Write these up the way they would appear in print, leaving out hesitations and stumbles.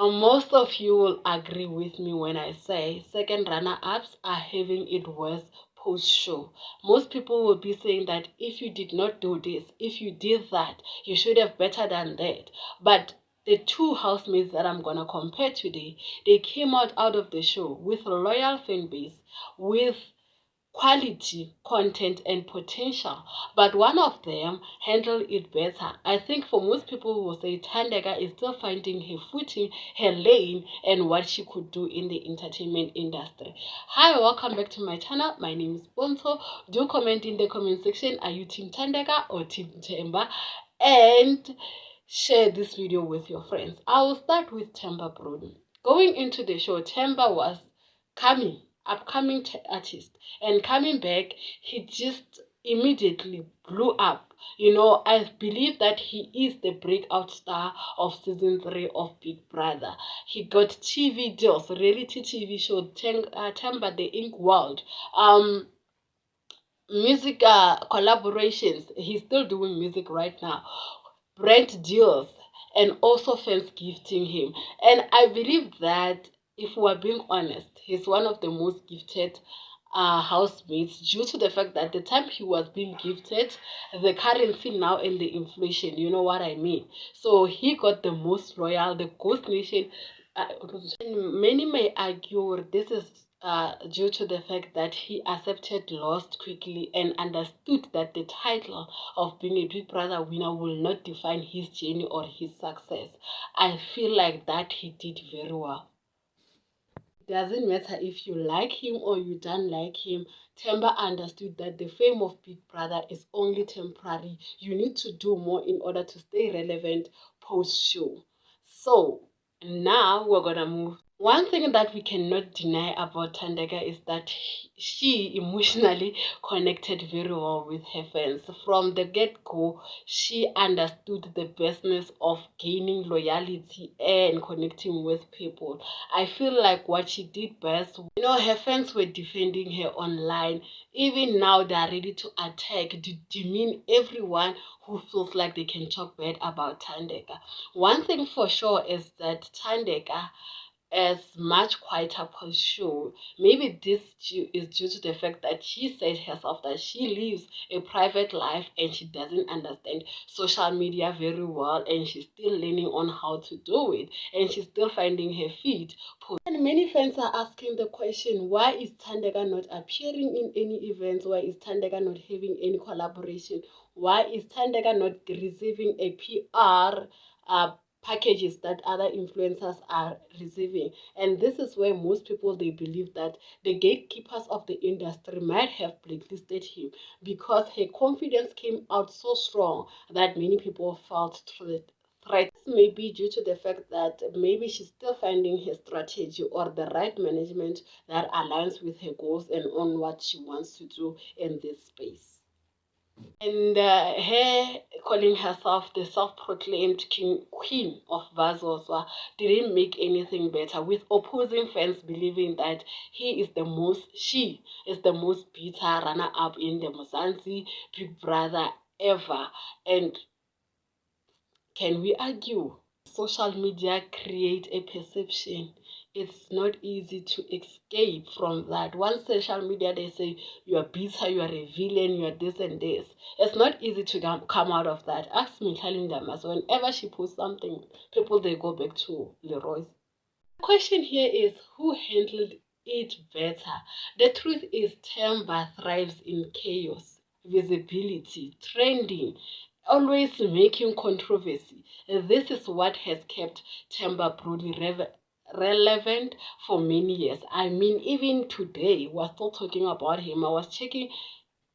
Most of you will agree with me when I say second runner-ups are having it worse post-show. Most people will be saying that if you did not do this, if you did that, you should have better than that. But the two housemates that I'm going to compare today, they came out of the show with a loyal fan base, with quality, content, and potential, but one of them handled it better. I think for most people who will say Thandeka is still finding her footing, her lane, and what she could do in the entertainment industry. Hi, welcome back to my channel. My name is Bonto. Do comment in the comment section, are you Team Thandeka or Team Themba? And share this video with your friends. I will start with Themba Bruni. Going into the show, Themba was upcoming artist, and coming back, he just immediately blew up. I believe that he is the breakout star of season 3 of Big Brother. He got TV deals, reality TV show Themba the Ink World, music collaborations. He's still doing music right now, brand deals, and also fans gifting him. And I believe that, if we're being honest, he's one of the most gifted housemates, due to the fact that the time he was being gifted, the currency now and the inflation, you know what I mean. So he got the most loyal, the Ghost Nation. Many may argue this is due to the fact that he accepted loss quickly and understood that the title of being a Big Brother winner will not define his journey or his success. I feel like that he did very well. It doesn't matter if you like him or you don't like him. Themba understood that the fame of Big Brother is only temporary. You need to do more in order to stay relevant post-show. So now we're gonna move. One thing that we cannot deny about Thandeka is that she emotionally connected very well with her fans. From the get-go, she understood the business of gaining loyalty and connecting with people. I feel like what she did best, her fans were defending her online. Even now, they are ready to attack, to demean everyone who feels like they can talk bad about Thandeka. One thing for sure is that Thandeka is much quieter per show. Maybe this is due to the fact that she said herself that she lives a private life and she doesn't understand social media very well, and she's still learning on how to do it, and she's still finding her feet. And many fans are asking the question, why is Thandeka not appearing in any events? Why is Thandeka not having any collaboration? Why is Thandeka not receiving a PR packages that other influencers are receiving? And this is where most people, they believe that the gatekeepers of the industry might have blacklisted him, because her confidence came out so strong that many people felt threats. May be due to the fact that maybe she's still finding her strategy or the right management that aligns with her goals and on what she wants to do in this space. And her calling herself the self-proclaimed queen of Bazozwa didn't make anything better, with opposing fans believing that she is the most bitter runner-up in the Mzansi Big Brother ever. And can we argue? Social media create a perception. It's not easy to escape from that. Once social media, they say you are bitter, you are a villain, you are this and this. It's not easy to come out of that. Ask me, Damas, whenever she posts something, people, they go back to Leroy. The question here is, who handled it better? The truth is, Themba thrives in chaos, visibility, trending, always making controversy. This is what has kept Themba Bruni relevant for many years. I mean, even today, we're still talking about him. I was checking,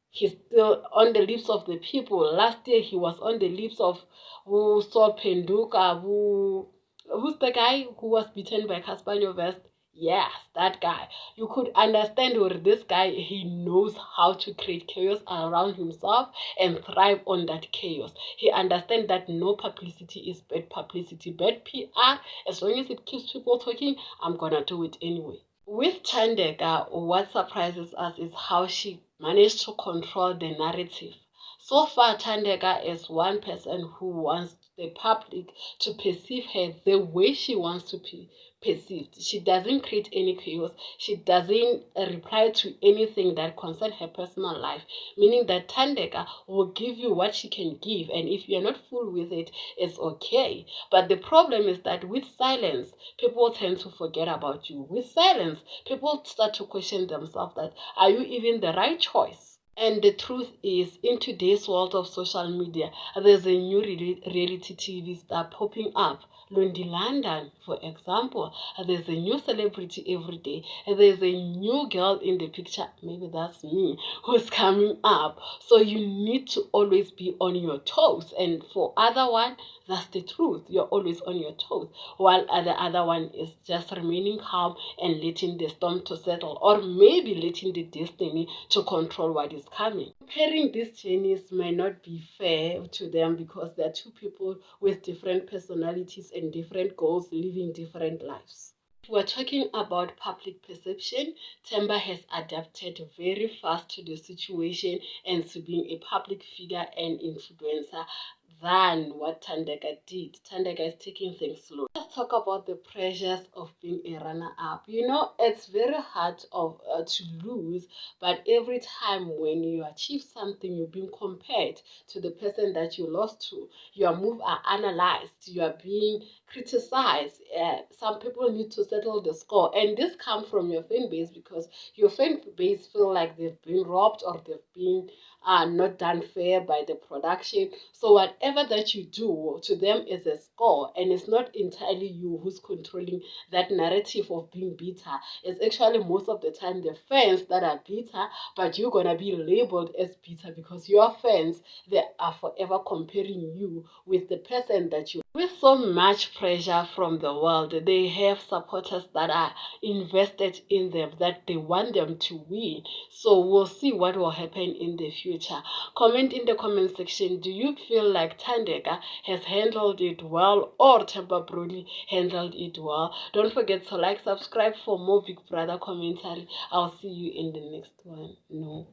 he's still on the lips of the people. Last year, he was on the lips of Saul Penduka, who's the guy who was beaten by Caspar West? Yes, that guy. You could understand where this guy, he knows how to create chaos around himself and thrive on that chaos. He understands that no publicity is bad publicity, bad PR. As long as it keeps people talking, I'm gonna do it anyway. With Thandeka, what surprises us is how she managed to control the narrative. So far, Thandeka is one person who wants the public to perceive her the way she wants to be perceived. She doesn't create any chaos. She doesn't reply to anything that concerns her personal life, meaning that Thandeka will give you what she can give, and if you're not full with it, it's okay. But the problem is that with silence, people tend to forget about you. With silence, people start to question themselves that, are you even the right choice? And the truth is, in today's world of social media, there's a new reality TV star popping up. Lundi London, for example, there's a new celebrity every day. There's a new girl in the picture, maybe that's me, who's coming up. So you need to always be on your toes. And for other one, that's the truth. You're always on your toes. While the other one is just remaining calm and letting the storm to settle, or maybe letting the destiny to control what is coming. Comparing these journeys may not be fair to them because they're two people with different personalities and different goals living different lives. We're talking about public perception. Themba has adapted very fast to the situation and to being a public figure and influencer than what Thandeka did. Thandeka is taking things slow. Let's talk about the pressures of being a runner-up. You know, it's very hard to lose, but every time when you achieve something, you're being compared to the person that you lost to. Your moves are analyzed. You are being criticized. Some people need to settle the score, and this comes from your fan base because your fan base feel like they've been robbed or they've been not done fair by the production. So whatever that you do to them is a score, and it's not entirely you who's controlling that narrative of being bitter. It's actually most of the time the fans that are bitter, but you're gonna be labeled as bitter because your fans, they are forever comparing you with the person that you. With so much pressure from the world, they have supporters that are invested in them, that they want them to win. So we'll see what will happen in the future. Comment in the comment section, do you feel like Thandeka has handled it well or Themba Brody handled it well? Don't forget to like, subscribe for more Big Brother commentary. I'll see you in the next one. No.